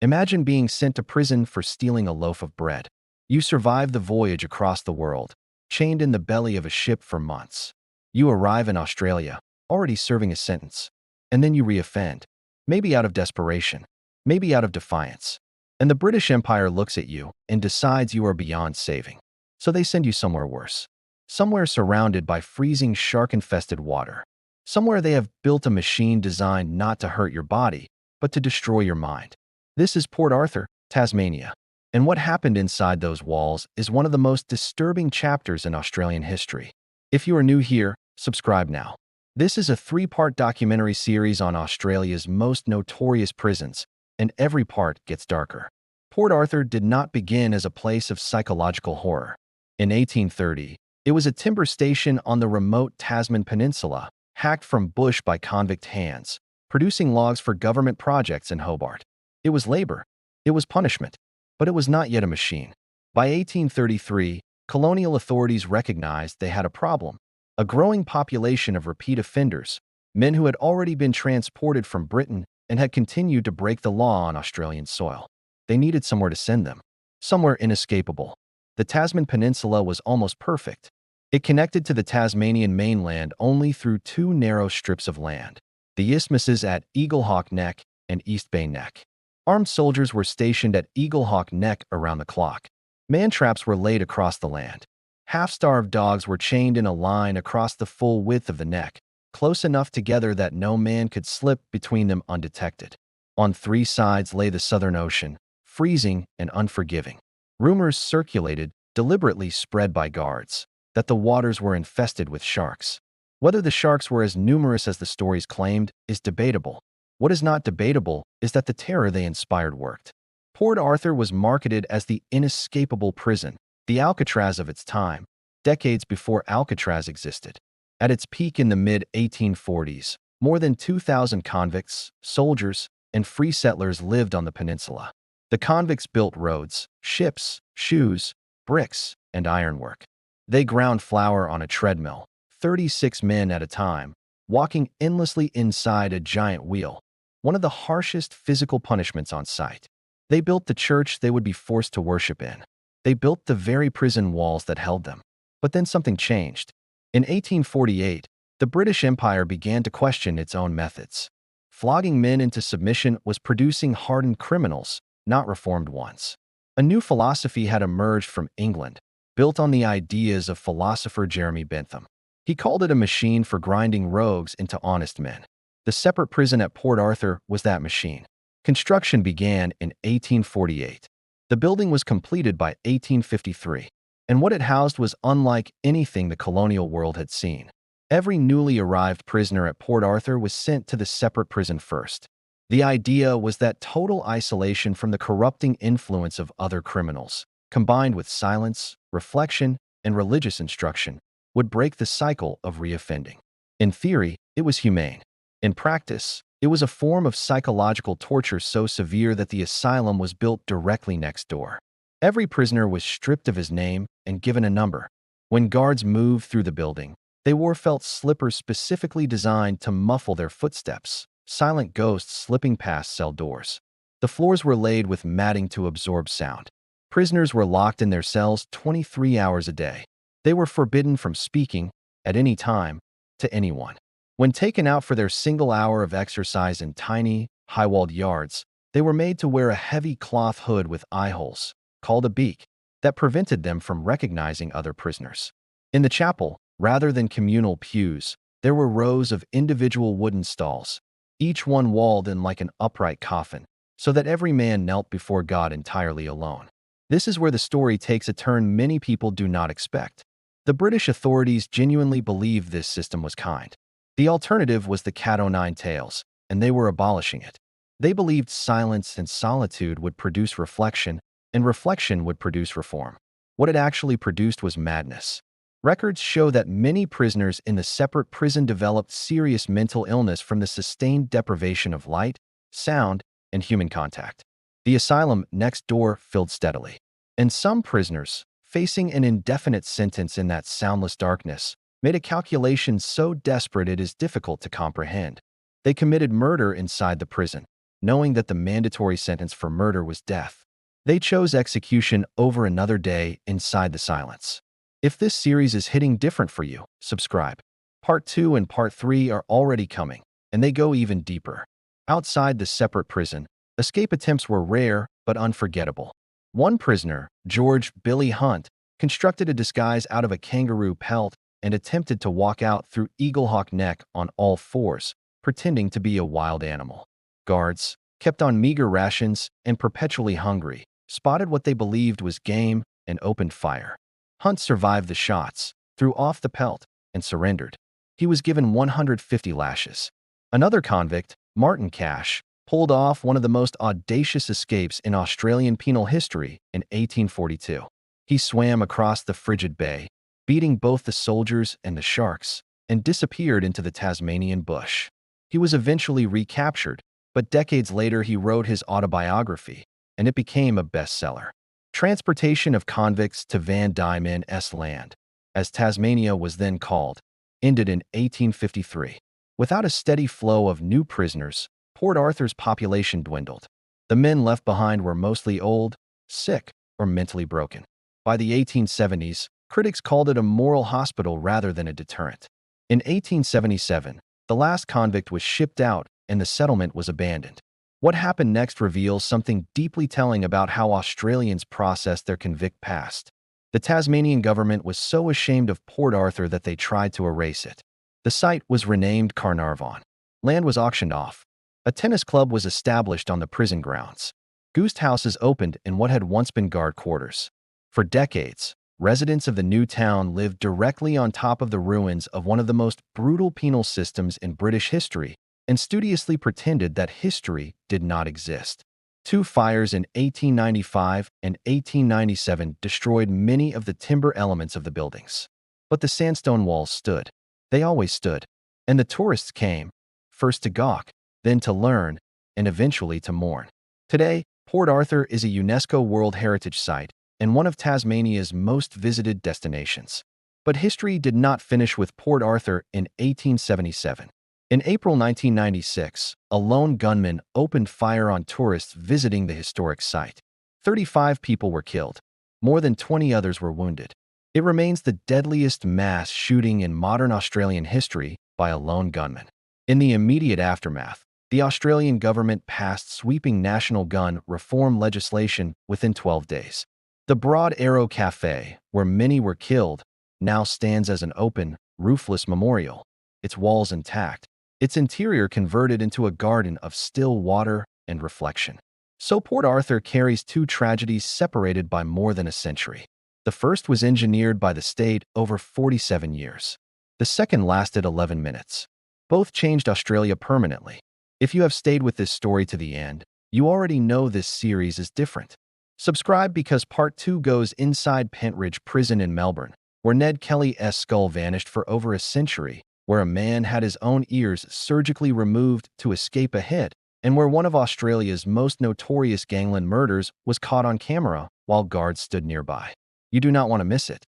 Imagine being sent to prison for stealing a loaf of bread. You survive the voyage across the world, chained in the belly of a ship for months. You arrive in Australia, already serving a sentence. And then you reoffend, maybe out of desperation, maybe out of defiance. And the British Empire looks at you and decides you are beyond saving. So they send you somewhere worse. Somewhere surrounded by freezing shark-infested water. Somewhere they have built a machine designed not to hurt your body, but to destroy your mind. This is Port Arthur, Tasmania. And what happened inside those walls is one of the most disturbing chapters in Australian history. If you are new here, subscribe now. This is a 3-part documentary series on Australia's most notorious prisons, and every part gets darker. Port Arthur did not begin as a place of psychological horror. In 1830, it was a timber station on the remote Tasman Peninsula, hacked from bush by convict hands, producing logs for government projects in Hobart. It was labor. It was punishment. But it was not yet a machine. By 1833, colonial authorities recognized they had a problem. A growing population of repeat offenders, men who had already been transported from Britain and had continued to break the law on Australian soil. They needed somewhere to send them, somewhere inescapable. The Tasman Peninsula was almost perfect. It connected to the Tasmanian mainland only through 2 narrow strips of land, the isthmuses at Eaglehawk Neck and East Bay Neck. Armed soldiers were stationed at Eaglehawk Neck around the clock. Man-traps were laid across the land. Half-starved dogs were chained in a line across the full width of the neck, close enough together that no man could slip between them undetected. On 3 sides lay the Southern Ocean, freezing and unforgiving. Rumors circulated, deliberately spread by guards, that the waters were infested with sharks. Whether the sharks were as numerous as the stories claimed is debatable. What is not debatable is that the terror they inspired worked. Port Arthur was marketed as the inescapable prison, the Alcatraz of its time, decades before Alcatraz existed. At its peak in the mid-1840s, more than 2,000 convicts, soldiers, and free settlers lived on the peninsula. The convicts built roads, ships, shoes, bricks, and ironwork. They ground flour on a treadmill, 36 men at a time, walking endlessly inside a giant wheel, one of the harshest physical punishments on site. They built the church they would be forced to worship in. They built the very prison walls that held them. But then something changed. In 1848, the British Empire began to question its own methods. Flogging men into submission was producing hardened criminals, not reformed ones. A new philosophy had emerged from England, built on the ideas of philosopher Jeremy Bentham. He called it a machine for grinding rogues into honest men. The separate prison at Port Arthur was that machine. Construction began in 1848. The building was completed by 1853, and what it housed was unlike anything the colonial world had seen. Every newly arrived prisoner at Port Arthur was sent to the separate prison first. The idea was that total isolation from the corrupting influence of other criminals, combined with silence, reflection, and religious instruction, would break the cycle of reoffending. In theory, it was humane. In practice, it was a form of psychological torture so severe that the asylum was built directly next door. Every prisoner was stripped of his name and given a number. When guards moved through the building, they wore felt slippers specifically designed to muffle their footsteps, silent ghosts slipping past cell doors. The floors were laid with matting to absorb sound. Prisoners were locked in their cells 23 hours a day. They were forbidden from speaking, at any time, to anyone. When taken out for their single hour of exercise in tiny, high-walled yards, they were made to wear a heavy cloth hood with eye holes, called a beak, that prevented them from recognizing other prisoners. In the chapel, rather than communal pews, there were rows of individual wooden stalls, each one walled in like an upright coffin, so that every man knelt before God entirely alone. This is where the story takes a turn many people do not expect. The British authorities genuinely believed this system was kind. The alternative was the cat o' nine tails, and they were abolishing it. They believed silence and solitude would produce reflection, and reflection would produce reform. What it actually produced was madness. Records show that many prisoners in the separate prison developed serious mental illness from the sustained deprivation of light, sound, and human contact. The asylum next door filled steadily, and some prisoners, facing an indefinite sentence in that soundless darkness, made a calculation so desperate it is difficult to comprehend. They committed murder inside the prison, knowing that the mandatory sentence for murder was death. They chose execution over another day inside the silence. If this series is hitting different for you, subscribe. Part 2 and Part 3 are already coming, and they go even deeper. Outside the separate prison, escape attempts were rare but unforgettable. One prisoner, George Billy Hunt, constructed a disguise out of a kangaroo pelt and attempted to walk out through Eaglehawk Neck on all fours, pretending to be a wild animal. Guards, kept on meager rations and perpetually hungry, spotted what they believed was game and opened fire. Hunt survived the shots, threw off the pelt, and surrendered. He was given 150 lashes. Another convict, Martin Cash, pulled off one of the most audacious escapes in Australian penal history in 1842. He swam across the frigid bay, beating both the soldiers and the sharks, and disappeared into the Tasmanian bush. He was eventually recaptured, but decades later he wrote his autobiography, and it became a bestseller. Transportation of convicts to Van Diemen's Land, as Tasmania was then called, ended in 1853. Without a steady flow of new prisoners, Port Arthur's population dwindled. The men left behind were mostly old, sick, or mentally broken. By the 1870s, critics called it a moral hospital rather than a deterrent. In 1877, the last convict was shipped out and the settlement was abandoned. What happened next reveals something deeply telling about how Australians processed their convict past. The Tasmanian government was so ashamed of Port Arthur that they tried to erase it. The site was renamed Carnarvon. Land was auctioned off. A tennis club was established on the prison grounds. Goose houses opened in what had once been guard quarters. For decades, residents of the new town lived directly on top of the ruins of one of the most brutal penal systems in British history and studiously pretended that history did not exist. Two fires in 1895 and 1897 destroyed many of the timber elements of the buildings. But the sandstone walls stood. They always stood. And the tourists came, first to gawk, then to learn, and eventually to mourn. Today, Port Arthur is a UNESCO World Heritage Site and one of Tasmania's most visited destinations. But history did not finish with Port Arthur in 1877. In April 1996, a lone gunman opened fire on tourists visiting the historic site. 35 people were killed. More than 20 others were wounded. It remains the deadliest mass shooting in modern Australian history by a lone gunman. In the immediate aftermath, the Australian government passed sweeping national gun reform legislation within 12 days. The Broad Arrow Cafe, where many were killed, now stands as an open, roofless memorial, its walls intact, its interior converted into a garden of still water and reflection. So Port Arthur carries two tragedies separated by more than a century. The first was engineered by the state over 47 years. The second lasted 11 minutes. Both changed Australia permanently. If you have stayed with this story to the end, you already know this series is different. Subscribe because Part 2 goes inside Pentridge Prison in Melbourne, where Ned Kelly's skull vanished for over a century, where a man had his own ears surgically removed to escape a hit, and where one of Australia's most notorious gangland murders was caught on camera while guards stood nearby. You do not want to miss it.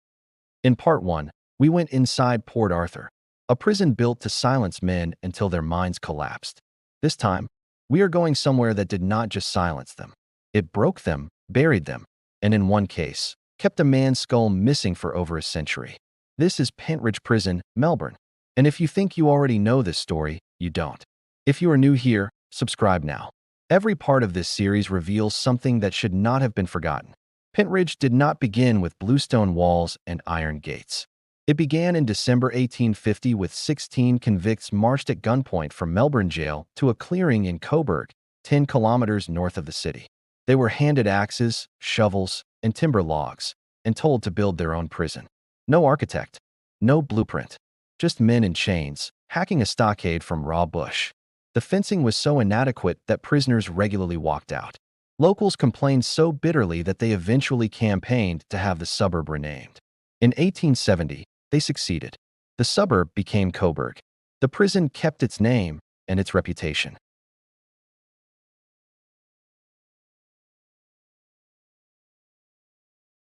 In Part 1, we went inside Port Arthur, a prison built to silence men until their minds collapsed. This time, we are going somewhere that did not just silence them. It broke them, buried them, and in one case, kept a man's skull missing for over a century. This is Pentridge Prison, Melbourne. And if you think you already know this story, you don't. If you are new here, subscribe now. Every part of this series reveals something that should not have been forgotten. Pentridge did not begin with bluestone walls and iron gates. It began in December 1850 with 16 convicts marched at gunpoint from Melbourne Jail to a clearing in Coburg, 10 kilometers north of the city. They were handed axes, shovels, and timber logs, and told to build their own prison. No architect, no blueprint, just men in chains, hacking a stockade from raw bush. The fencing was so inadequate that prisoners regularly walked out. Locals complained so bitterly that they eventually campaigned to have the suburb renamed. In 1870, they succeeded. The suburb became Coburg. The prison kept its name and its reputation.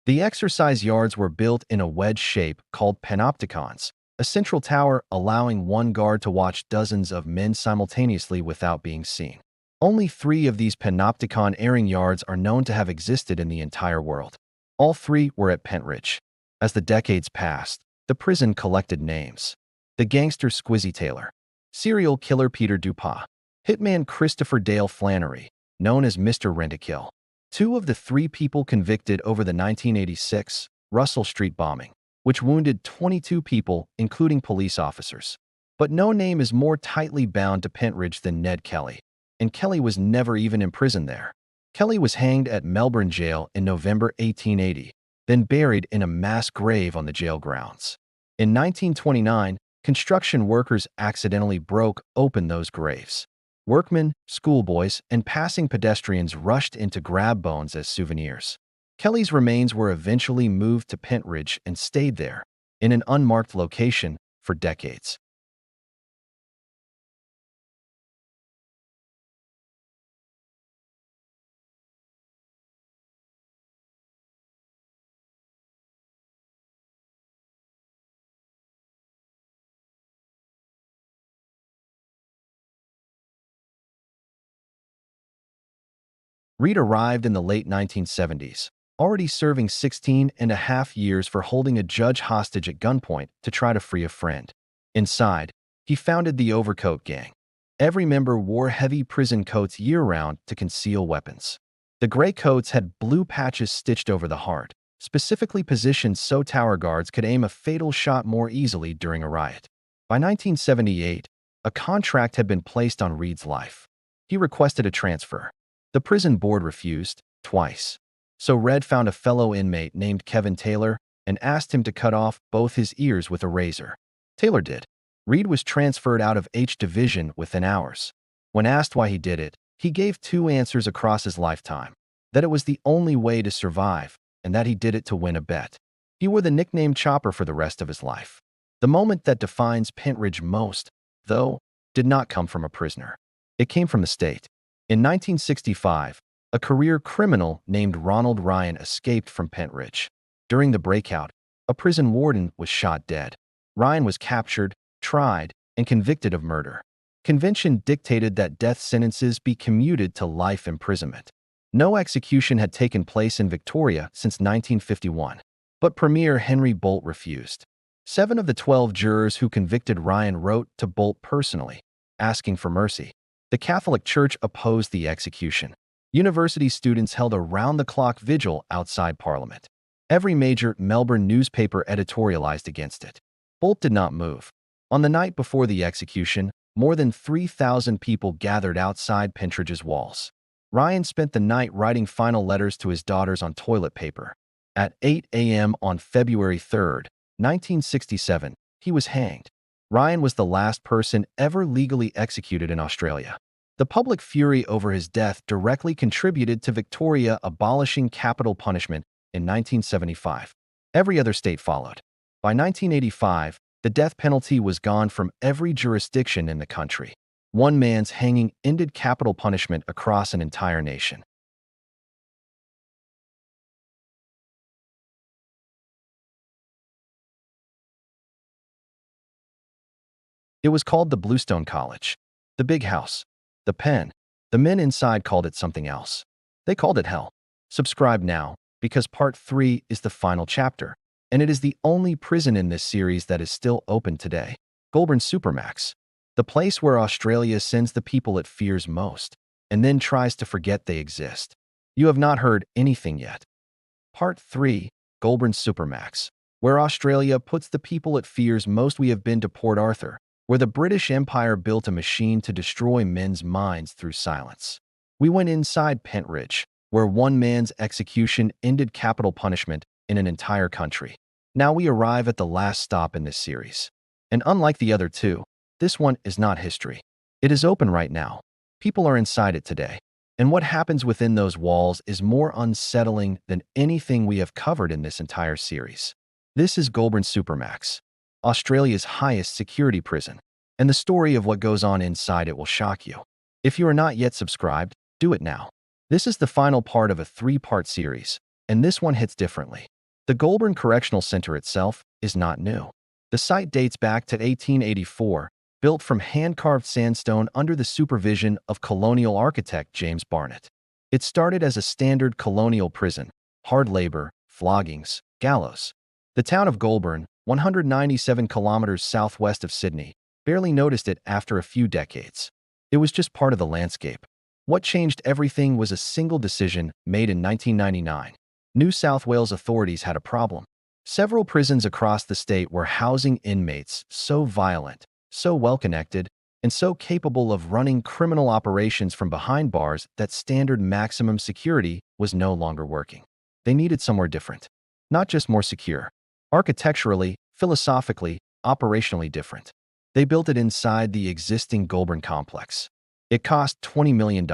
The exercise yards were built in a wedge shape called panopticons, a central tower allowing one guard to watch dozens of men simultaneously without being seen. Only 3 of these panopticon airing yards are known to have existed in the entire world. All 3 were at Pentridge. As the decades passed, the prison collected names. The gangster Squizzy Taylor, serial killer Peter Dupas, hitman Christopher Dale Flannery, known as Mr. Rent-A-Kill. 2 of the 3 people convicted over the 1986 Russell Street bombing, which wounded 22 people, including police officers. But no name is more tightly bound to Pentridge than Ned Kelly, and Kelly was never even imprisoned there. Kelly was hanged at Melbourne Jail in November 1880, then buried in a mass grave on the jail grounds. In 1929, construction workers accidentally broke open those graves. Workmen, schoolboys, and passing pedestrians rushed in to grab bones as souvenirs. Kelly's remains were eventually moved to Pentridge and stayed there, in an unmarked location, for decades. Reed arrived in the late 1970s, already serving 16.5 years for holding a judge hostage at gunpoint to try to free a friend. Inside, he founded the Overcoat Gang. Every member wore heavy prison coats year-round to conceal weapons. The gray coats had blue patches stitched over the heart, specifically positioned so tower guards could aim a fatal shot more easily during a riot. By 1978, a contract had been placed on Reed's life. He requested a transfer. The prison board refused, twice. So Red found a fellow inmate named Kevin Taylor and asked him to cut off both his ears with a razor. Taylor did. Reed was transferred out of H Division within hours. When asked why he did it, he gave 2 answers across his lifetime: that it was the only way to survive, and that he did it to win a bet. He wore the nickname Chopper for the rest of his life. The moment that defines Pentridge most, though, did not come from a prisoner. It came from the state. In 1965, a career criminal named Ronald Ryan escaped from Pentridge. During the breakout, a prison warden was shot dead. Ryan was captured, tried, and convicted of murder. Convention dictated that death sentences be commuted to life imprisonment. No execution had taken place in Victoria since 1951, but Premier Henry Bolt refused. 7 of the 12 jurors who convicted Ryan wrote to Bolt personally, asking for mercy. The Catholic Church opposed the execution. University students held a round-the-clock vigil outside Parliament. Every major Melbourne newspaper editorialized against it. Bolt did not move. On the night before the execution, more than 3,000 people gathered outside Pentridge's walls. Ryan spent the night writing final letters to his daughters on toilet paper. At 8 a.m. on February 3, 1967, he was hanged. Ryan was the last person ever legally executed in Australia. The public fury over his death directly contributed to Victoria abolishing capital punishment in 1975. Every other state followed. By 1985, the death penalty was gone from every jurisdiction in the country. One man's hanging ended capital punishment across an entire nation. It was called the Bluestone College. The big house. The pen. The men inside called it something else. They called it hell. Subscribe now, because part 3 is the final chapter, and it is the only prison in this series that is still open today. Goulburn Supermax. The place where Australia sends the people it fears most, and then tries to forget they exist. You have not heard anything yet. Part 3, Goulburn Supermax. Where Australia puts the people it fears most. We have been to Port Arthur, where the British Empire built a machine to destroy men's minds through silence. We went inside Pentridge, where one man's execution ended capital punishment in an entire country. Now we arrive at the last stop in this series. And unlike the other 2, this one is not history. It is open right now. People are inside it today. And what happens within those walls is more unsettling than anything we have covered in this entire series. This is Goulburn Supermax, Australia's highest security prison, and the story of what goes on inside it will shock you. If you are not yet subscribed, do it now. This is the final part of a 3-part series, and this one hits differently. The Goulburn Correctional Centre itself is not new. The site dates back to 1884, built from hand-carved sandstone under the supervision of colonial architect James Barnett. It started as a standard colonial prison, hard labor, floggings, gallows. The town of Goulburn, 197 kilometers southwest of Sydney, barely noticed it after a few decades. It was just part of the landscape. What changed everything was a single decision made in 1999. New South Wales authorities had a problem. Several prisons across the state were housing inmates so violent, so well-connected, and so capable of running criminal operations from behind bars that standard maximum security was no longer working. They needed somewhere different. Not just more secure. Architecturally, philosophically, operationally different. They built it inside the existing Goulburn complex. It cost $20 million.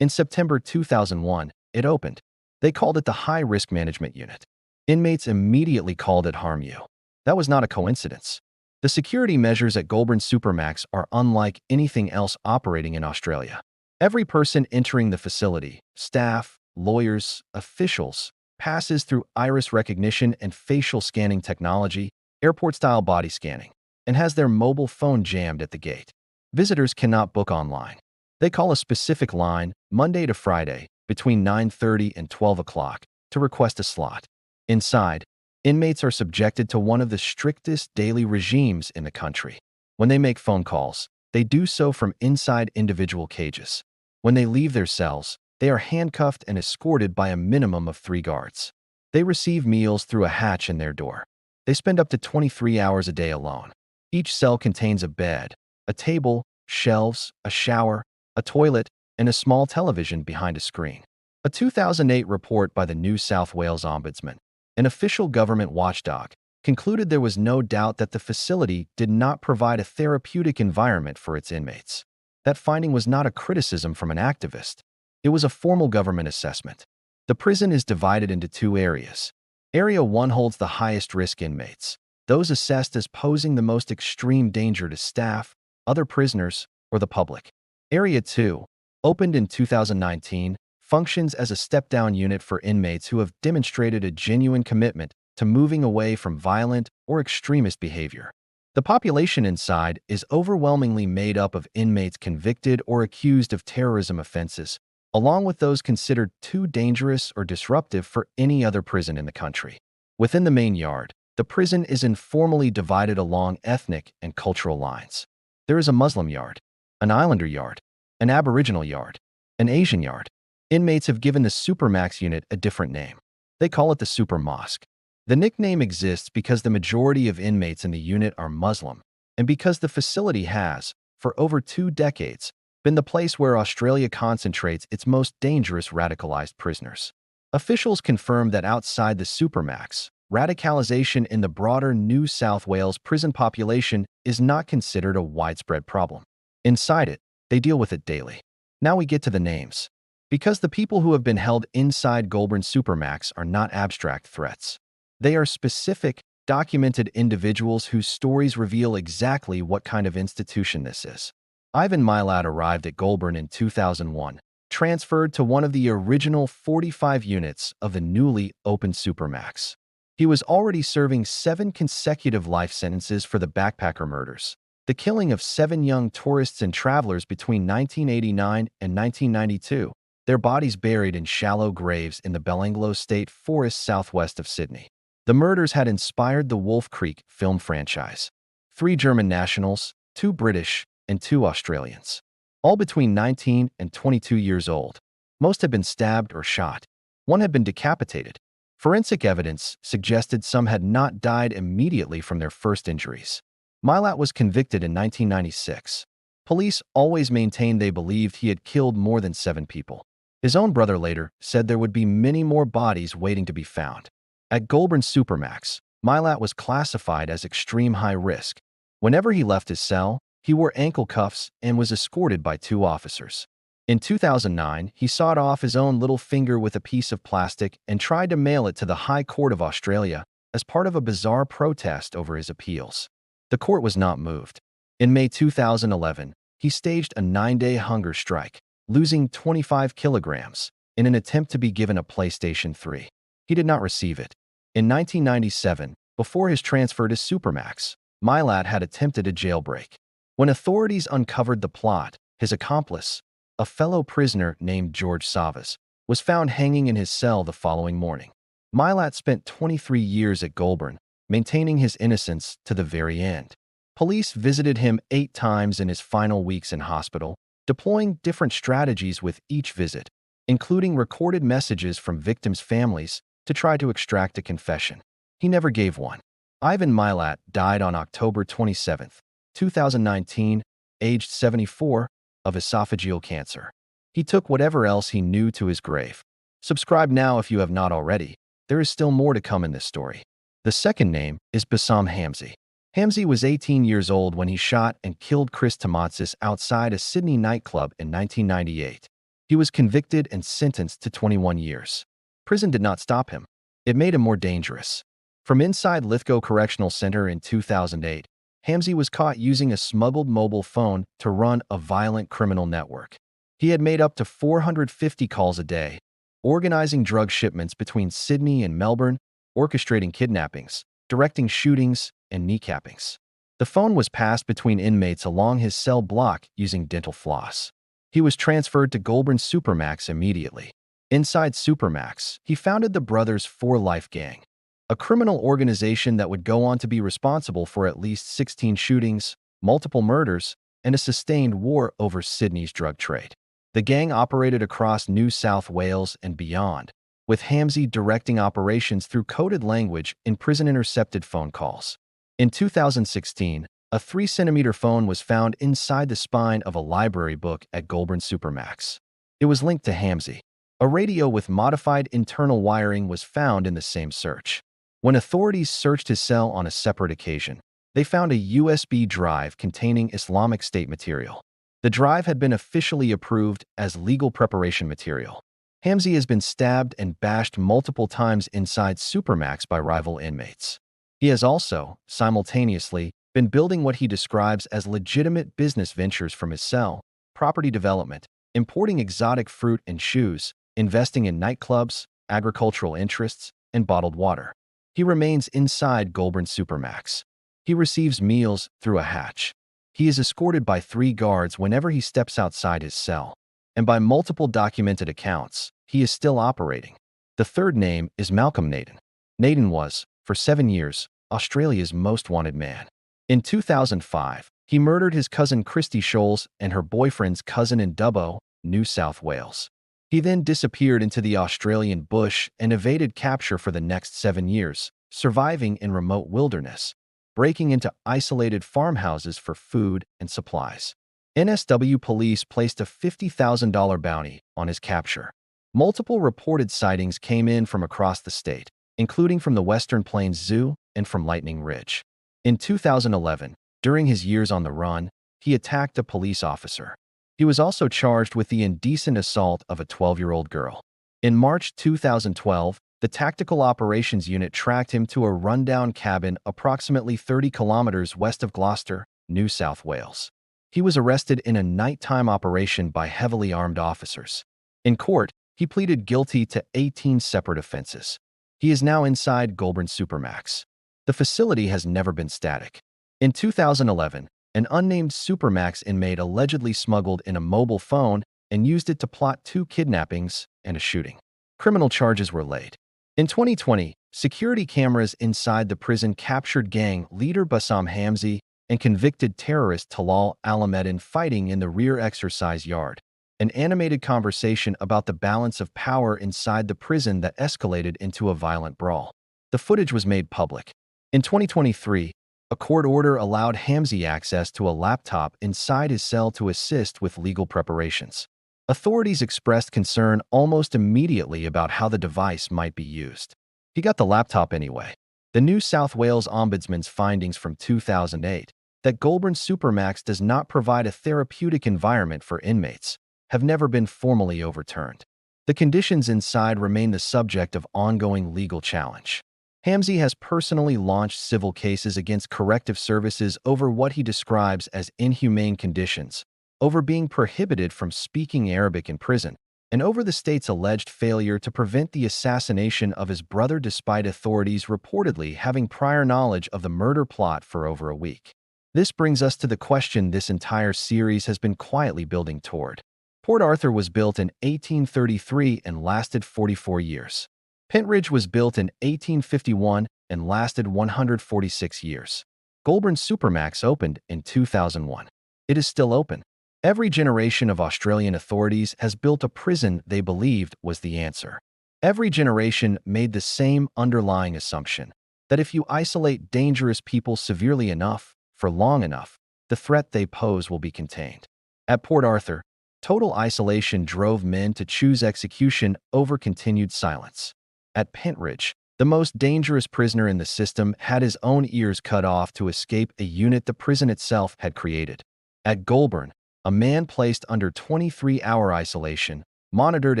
In September 2001, it opened. They called it the High Risk Management Unit. Inmates immediately called it Harm U. That was not a coincidence. The security measures at Goulburn Supermax are unlike anything else operating in Australia. Every person entering the facility, staff, lawyers, officials, passes through iris recognition and facial scanning technology, airport-style body scanning, and has their mobile phone jammed at the gate. Visitors cannot book online. They call a specific line, Monday to Friday, between 9:30 and 12 o'clock, to request a slot. Inside, inmates are subjected to one of the strictest daily regimes in the country. When they make phone calls, they do so from inside individual cages. When they leave their cells, they are handcuffed and escorted by a minimum of 3 guards. They receive meals through a hatch in their door. They spend up to 23 hours a day alone. Each cell contains a bed, a table, shelves, a shower, a toilet, and a small television behind a screen. A 2008 report by the New South Wales Ombudsman, an official government watchdog, concluded there was no doubt that the facility did not provide a therapeutic environment for its inmates. That finding was not a criticism from an activist. It was a formal government assessment. The prison is divided into 2 areas. Area 1 holds the highest risk inmates, those assessed as posing the most extreme danger to staff, other prisoners, or the public. Area 2, opened in 2019, functions as a step-down unit for inmates who have demonstrated a genuine commitment to moving away from violent or extremist behavior. The population inside is overwhelmingly made up of inmates convicted or accused of terrorism offenses, along with those considered too dangerous or disruptive for any other prison in the country. Within the main yard, the prison is informally divided along ethnic and cultural lines. There is a Muslim yard, an Islander yard, an Aboriginal yard, an Asian yard. Inmates have given the Supermax unit a different name. They call it the Super Mosque. The nickname exists because the majority of inmates in the unit are Muslim, and because the facility has, for over 2 decades, been the place where Australia concentrates its most dangerous radicalized prisoners. Officials confirm that outside the Supermax, radicalization in the broader New South Wales prison population is not considered a widespread problem. Inside it, they deal with it daily. Now we get to the names. Because the people who have been held inside Goulburn Supermax are not abstract threats. They are specific, documented individuals whose stories reveal exactly what kind of institution this is. Ivan Milat arrived at Goulburn in 2001, transferred to one of the original 45 units of the newly opened Supermax. He was already serving 7 consecutive life sentences for the backpacker murders, the killing of 7 young tourists and travelers between 1989 and 1992, their bodies buried in shallow graves in the Belanglo State Forest southwest of Sydney. The murders had inspired the Wolf Creek film franchise. 3 German nationals, 2 British, and 2 Australians. All between 19 and 22 years old. Most had been stabbed or shot. 1 had been decapitated. Forensic evidence suggested some had not died immediately from their first injuries. Milat was convicted in 1996. Police always maintained they believed he had killed more than 7 people. His own brother later said there would be many more bodies waiting to be found. At Goulburn Supermax, Milat was classified as extreme high risk. Whenever he left his cell, he wore ankle cuffs and was escorted by 2 officers. In 2009, he sawed off his own little finger with a piece of plastic and tried to mail it to the High Court of Australia as part of a bizarre protest over his appeals. The court was not moved. In May 2011, he staged a 9-day hunger strike, losing 25 kilograms, in an attempt to be given a PlayStation 3. He did not receive it. In 1997, before his transfer to Supermax, Milat had attempted a jailbreak. When authorities uncovered the plot, his accomplice, a fellow prisoner named George Savas, was found hanging in his cell the following morning. Milat spent 23 years at Goulburn, maintaining his innocence to the very end. Police visited him 8 times in his final weeks in hospital, deploying different strategies with each visit, including recorded messages from victims' families to try to extract a confession. He never gave one. Ivan Milat died on October 27, 2019, aged 74, of esophageal cancer. He took whatever else he knew to his grave. Subscribe now if you have not already. There is still more to come in this story. The second name is Bassam Hamzy. Hamzy was 18 years old when he shot and killed Chris Tomatsis outside a Sydney nightclub in 1998. He was convicted and sentenced to 21 years. Prison did not stop him. It made him more dangerous. From inside Lithgow Correctional Center in 2008, Hamzy was caught using a smuggled mobile phone to run a violent criminal network. He had made up to 450 calls a day, organizing drug shipments between Sydney and Melbourne, orchestrating kidnappings, directing shootings, and kneecappings. The phone was passed between inmates along his cell block using dental floss. He was transferred to Goulburn Supermax immediately. Inside Supermax, he founded the Brothers for Life Gang, a criminal organization that would go on to be responsible for at least 16 shootings, multiple murders, and a sustained war over Sydney's drug trade. The gang operated across New South Wales and beyond, with Hamzy directing operations through coded language in prison-intercepted phone calls. In 2016, a 3-centimeter phone was found inside the spine of a library book at Goulburn Supermax. It was linked to Hamzy. A radio with modified internal wiring was found in the same search. When authorities searched his cell on a separate occasion, they found a USB drive containing Islamic State material. The drive had been officially approved as legal preparation material. Hamzy has been stabbed and bashed multiple times inside Supermax by rival inmates. He has also, simultaneously, been building what he describes as legitimate business ventures from his cell: property development, importing exotic fruit and shoes, investing in nightclubs, agricultural interests, and bottled water. He remains inside Goulburn Supermax. He receives meals through a hatch. He is escorted by 3 guards whenever he steps outside his cell. And by multiple documented accounts, he is still operating. The third name is Malcolm Naden. Naden was, for 7 years, Australia's most wanted man. In 2005, he murdered his cousin Christy Scholes and her boyfriend's cousin in Dubbo, New South Wales. He then disappeared into the Australian bush and evaded capture for the next 7 years, surviving in remote wilderness, breaking into isolated farmhouses for food and supplies. NSW police placed a $50,000 bounty on his capture. Multiple reported sightings came in from across the state, including from the Western Plains Zoo and from Lightning Ridge. In 2011, during his years on the run, he attacked a police officer. He was also charged with the indecent assault of a 12-year-old girl. In March 2012, the Tactical Operations Unit tracked him to a rundown cabin approximately 30 kilometers west of Gloucester, New South Wales. He was arrested in a nighttime operation by heavily armed officers. In court, he pleaded guilty to 18 separate offenses. He is now inside Goulburn Supermax. The facility has never been static. In 2011, an unnamed Supermax inmate allegedly smuggled in a mobile phone and used it to plot 2 kidnappings and a shooting. Criminal charges were laid. In 2020, security cameras inside the prison captured gang leader Bassam Hamzy and convicted terrorist Talal Al-Ahmedin fighting in the rear exercise yard, an animated conversation about the balance of power inside the prison that escalated into a violent brawl. The footage was made public. In 2023, a court order allowed Hamzy access to a laptop inside his cell to assist with legal preparations. Authorities expressed concern almost immediately about how the device might be used. He got the laptop anyway. The New South Wales Ombudsman's findings from 2008, that Goulburn Supermax does not provide a therapeutic environment for inmates, have never been formally overturned. The conditions inside remain the subject of ongoing legal challenge. Hamzy has personally launched civil cases against corrective services over what he describes as inhumane conditions, over being prohibited from speaking Arabic in prison, and over the state's alleged failure to prevent the assassination of his brother despite authorities reportedly having prior knowledge of the murder plot for over a week. This brings us to the question this entire series has been quietly building toward. Port Arthur was built in 1833 and lasted 44 years. Pentridge was built in 1851 and lasted 146 years. Goulburn Supermax opened in 2001. It is still open. Every generation of Australian authorities has built a prison they believed was the answer. Every generation made the same underlying assumption, that if you isolate dangerous people severely enough, for long enough, the threat they pose will be contained. At Port Arthur, total isolation drove men to choose execution over continued silence. At Pentridge, the most dangerous prisoner in the system had his own ears cut off to escape a unit the prison itself had created. At Goulburn, a man placed under 23-hour isolation, monitored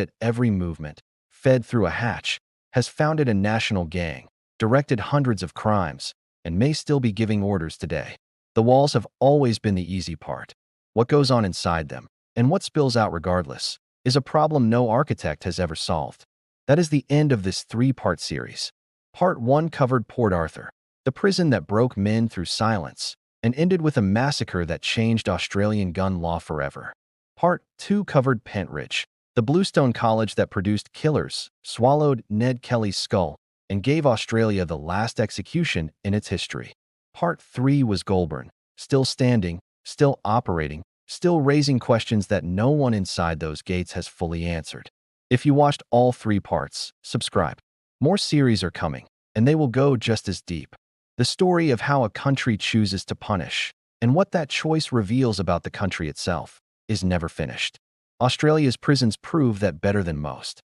at every movement, fed through a hatch, has founded a national gang, directed hundreds of crimes, and may still be giving orders today. The walls have always been the easy part. What goes on inside them, and what spills out regardless, is a problem no architect has ever solved. That is the end of this three-part series. Part 1 covered Port Arthur, the prison that broke men through silence, and ended with a massacre that changed Australian gun law forever. Part 2 covered Pentridge, the Bluestone College that produced killers, swallowed Ned Kelly's skull, and gave Australia the last execution in its history. Part 3 was Goulburn, still standing, still operating, still raising questions that no one inside those gates has fully answered. If you watched all three parts, subscribe. More series are coming, and they will go just as deep. The story of how a country chooses to punish, and what that choice reveals about the country itself, is never finished. Australia's prisons prove that better than most.